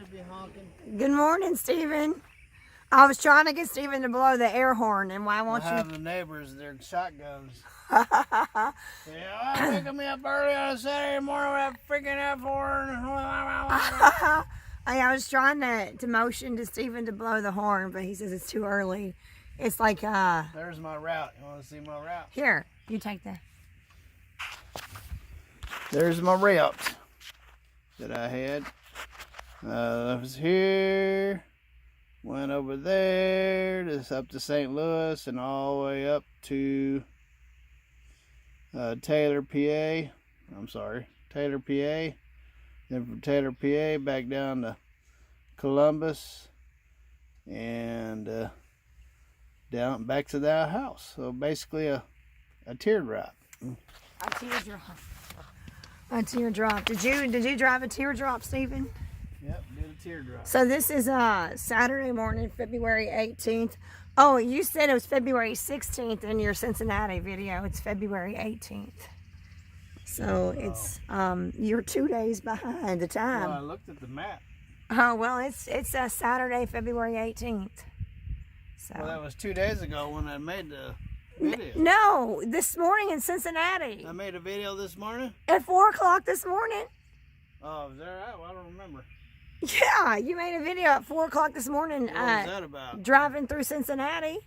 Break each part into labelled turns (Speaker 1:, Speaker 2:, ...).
Speaker 1: be honking.
Speaker 2: Good morning, Stephen. I was trying to get Stephen to blow the air horn, and why won't you?
Speaker 1: I have the neighbors, their shotguns. Yeah, waking me up early on a Saturday morning with that freaking F horn.
Speaker 2: I was trying to motion to Stephen to blow the horn, but he says it's too early. It's like,
Speaker 1: There's my route. You want to see my route?
Speaker 2: Here, you take that.
Speaker 1: There's my route that I had. I was here, went over there, just up to St. Louis, and all the way up to Taylor, PA. Taylor, PA. Then from Taylor, PA, back down to Columbus, and down back to the house. So basically a teardrop.
Speaker 2: A teardrop. A teardrop. Did you drive a teardrop, Stephen?
Speaker 1: Yep, did a teardrop.
Speaker 2: So this is Saturday morning, February 18th. Oh, you said it was February 16th in your Cincinnati video. It's February 18th. So it's you're 2 days behind the time.
Speaker 1: Well, I looked at the map.
Speaker 2: Oh well, it's Saturday, February 18th. So.
Speaker 1: Well, that was 2 days ago when I made the video.
Speaker 2: No, this morning in Cincinnati.
Speaker 1: I made a video this morning?
Speaker 2: At 4 o'clock this morning.
Speaker 1: Oh, is that right? Well, I don't remember.
Speaker 2: Yeah, you made a video at 4 o'clock this morning.
Speaker 1: What was that about?
Speaker 2: Driving through Cincinnati.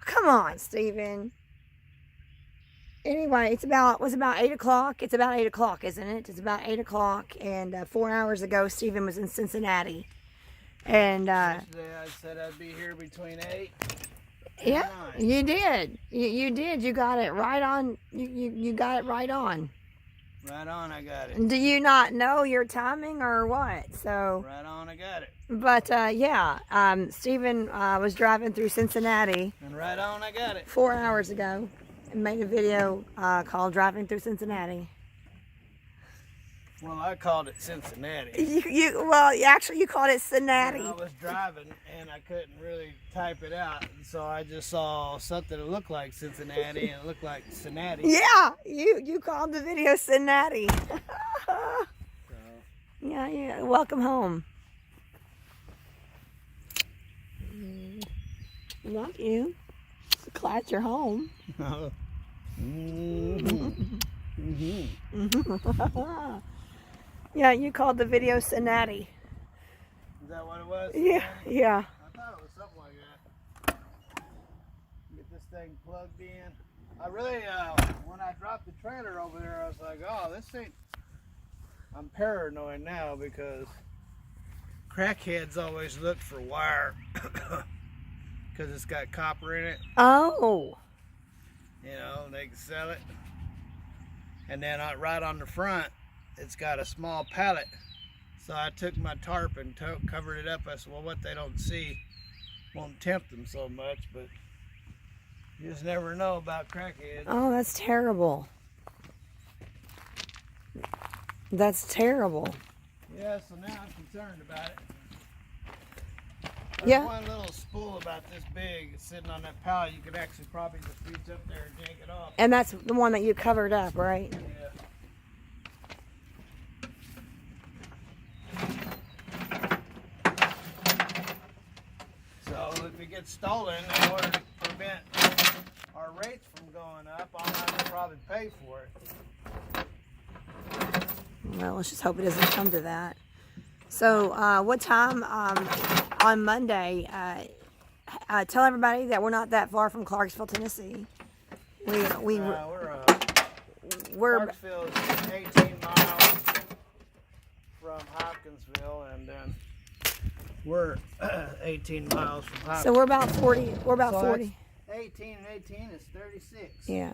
Speaker 2: Come on, Stephen. Anyway, was about 8 o'clock. It's about 8 o'clock, isn't it? It's about 8 o'clock, and 4 hours ago, Stephen was in Cincinnati. And
Speaker 1: yesterday I said I'd be here between 8 and
Speaker 2: yeah,
Speaker 1: 9.
Speaker 2: you did. You did. You got it right on. You got it right on.
Speaker 1: Right on, I got it.
Speaker 2: Do you not know your timing or what? So.
Speaker 1: Right on, I got it.
Speaker 2: But yeah, Stephen was driving through Cincinnati.
Speaker 1: And right on, I got it.
Speaker 2: 4 hours ago, and made a video called "Driving Through Cincinnati."
Speaker 1: Well, I called it Cincinnati.
Speaker 2: Actually, you called it Cincinnati.
Speaker 1: I was driving and I couldn't really type it out, and so I just saw something that looked like Cincinnati and it looked like Cincinnati.
Speaker 2: Yeah, you called the video Cincinnati.
Speaker 1: So.
Speaker 2: Yeah. Welcome home. Love you. Glad you're home. Yeah, you called the video Cincinnati.
Speaker 1: Is that what it was?
Speaker 2: Yeah.
Speaker 1: I thought it was something like that. Get this thing plugged in. I really, when I dropped the trailer over there, I was like, oh, this ain't... I'm paranoid now because crackheads always look for wire because it's got copper in it.
Speaker 2: Oh.
Speaker 1: You know, they can sell it. And then right on the front, it's got a small pallet. So I took my tarp and covered it up. I said, well, what they don't see won't tempt them so much, but you just never know about crackheads.
Speaker 2: Oh, that's terrible. That's terrible.
Speaker 1: Yeah, so now I'm concerned about it. There's
Speaker 2: Yeah.
Speaker 1: one little spool about this big sitting on that pallet. You could actually probably just reach up there and yank it off.
Speaker 2: And that's the one that you covered up, right?
Speaker 1: Yeah. So if it gets stolen, in order to prevent our rates from going up, I'll have to probably pay for it.
Speaker 2: Well, let's just hope it doesn't come to that. So, what time on Monday? Tell everybody that we're not that far from Clarksville, Tennessee. We're
Speaker 1: Clarksville is 18 miles from Hopkinsville, and then we're 18 miles from Hopkinsville.
Speaker 2: So we're about 40. We're about 40.
Speaker 1: 18 and 18 is 36.
Speaker 2: Yeah.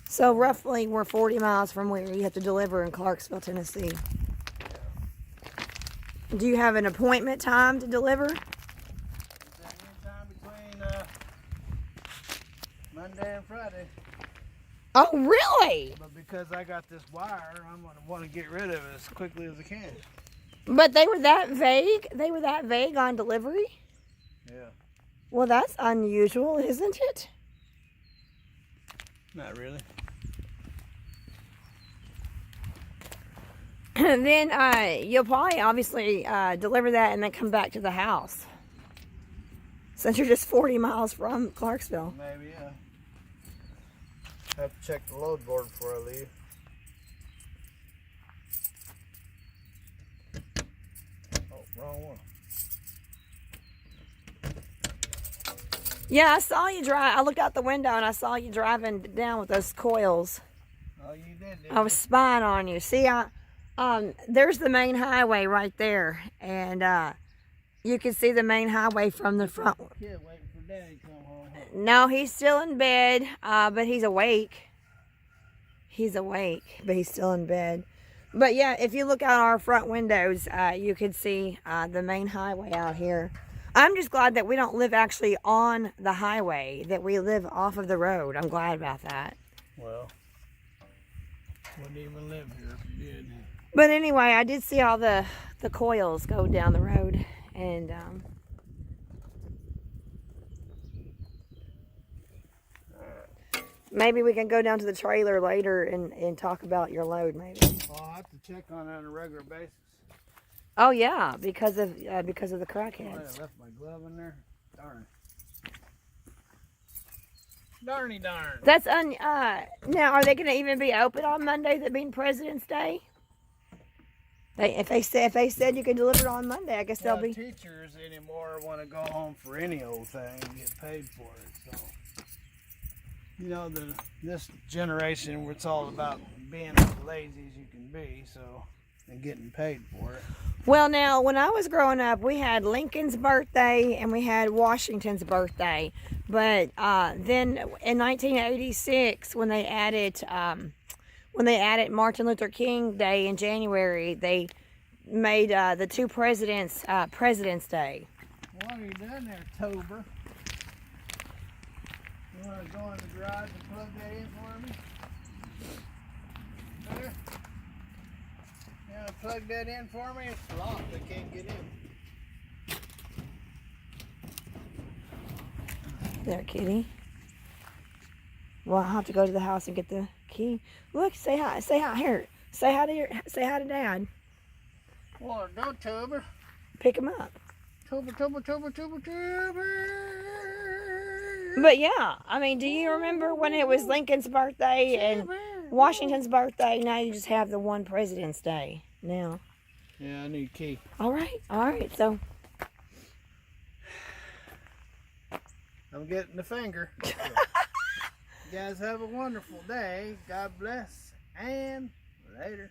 Speaker 2: So roughly, we're 40 miles from where you have to deliver in Clarksville, Tennessee. Do you have an appointment time to deliver?
Speaker 1: Is that any time between Monday and Friday?
Speaker 2: Oh, really?
Speaker 1: But because I got this wire, I'm going to want to get rid of it as quickly as I can.
Speaker 2: But they were that vague? They were that vague on delivery?
Speaker 1: Yeah.
Speaker 2: Well, that's unusual, isn't it?
Speaker 1: Not really.
Speaker 2: then you'll probably obviously deliver that and then come back to the house. Since you're just 40 miles from Clarksville.
Speaker 1: Maybe, yeah. Have to check the load board before I leave. Oh, wrong one.
Speaker 2: Yeah, I saw you drive. I looked out the window and I saw you driving down with those coils.
Speaker 1: Oh, you did, didn't
Speaker 2: I was spying on you. See, there's the main highway right there, and you can see the main highway from the front.
Speaker 1: Kid waiting for Daddy to come home.
Speaker 2: No, he's still in bed, but he's awake. He's awake, but he's still in bed. But yeah, if you look out our front windows, you can see the main highway out here. I'm just glad that we don't live actually on the highway, that we live off of the road. I'm glad about that.
Speaker 1: Well, wouldn't even live here if you did.
Speaker 2: But anyway, I did see all the coils go down the road, and maybe we can go down to the trailer later and talk about your load, maybe.
Speaker 1: Well, I'll have to check on it on a regular basis.
Speaker 2: Oh yeah, because of the
Speaker 1: Oh,
Speaker 2: crackheads.
Speaker 1: I left my glove in there. Darn. Darny darn.
Speaker 2: That's now. Are they going to even be open on Monday, that being President's Day? If they said you could deliver it on Monday, I guess they'll be.
Speaker 1: Teachers anymore want to go home for any old thing and get paid for it. So, you know, this generation, where it's all about being as lazy as you can be, so, and getting paid for it.
Speaker 2: Well, now, when I was growing up, we had Lincoln's birthday and we had Washington's birthday. But then in 1986, when they added Martin Luther King Day in January, they made the two presidents President's Day.
Speaker 1: What are you doing there, Tober? You want to go in the garage and plug that in for me? There. You want to plug that in for me? It's locked. I can't get in.
Speaker 2: There, kitty. Well, I'll have to go to the house and get the key. Look, say hi. Say hi. Here. Say hi to Dad.
Speaker 1: Well, go, Tober.
Speaker 2: Pick him up.
Speaker 1: Tober.
Speaker 2: But yeah, I mean, do you remember when it was Lincoln's birthday and Washington's birthday? Now you just have the one President's Day now.
Speaker 1: Yeah, I need a key.
Speaker 2: All right. So
Speaker 1: I'm getting the finger. You guys have a wonderful day. God bless. And later.